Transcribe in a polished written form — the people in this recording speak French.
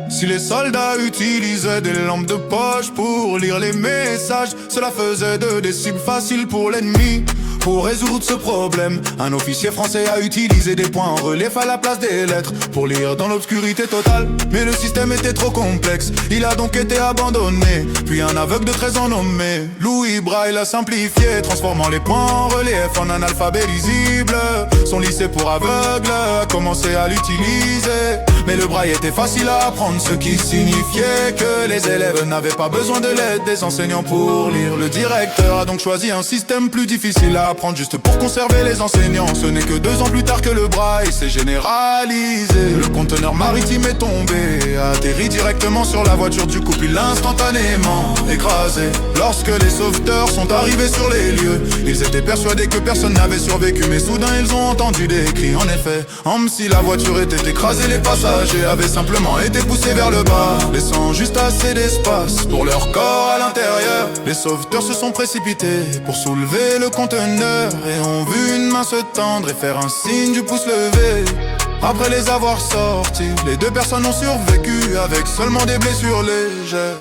Si les soldats utilisaient des lampes de poche pour lire les messages, cela faisait d'eux des cibles faciles pour l'ennemi. Pour résoudre ce problème, un officier français a utilisé des points en relief à la place des lettres pour lire dans l'obscurité totale. Mais le système était trop complexe, il a donc été abandonné. Puis un aveugle de 13 ans nommé Louis Braille l'a simplifié, transformant les points en relief en un alphabet lisible. Son lycée pour aveugles a commencé à l'utiliser, mais le braille était facile à apprendre, ce qui signifiait que les élèves n'avaient pas besoin de l'aide des enseignants pour lire. Le directeur a donc choisi un système plus difficile à apprendre juste pour conserver les enseignants. Ce n'est que 2 ans plus tard que le braille s'est généralisé. Le conteneur maritime est tombé, a atterri directement sur la voiture du couple. Il l'a instantanément écrasé. Lorsque les sauveteurs sont arrivés sur les lieux, ils étaient persuadés que personne n'avait survécu, mais soudain ils ont entendu des cris. En effet, comme si la voiture était écrasée, les passagers avaient simplement été poussés vers le bas, laissant juste assez d'espace pour leur corps à l'intérieur. Les sauveteurs se sont précipités pour soulever le conteneur et ont vu une main se tendre et faire un signe du pouce levé. Après les avoir sortis, les 2 personnes ont survécu avec seulement des blessures légères.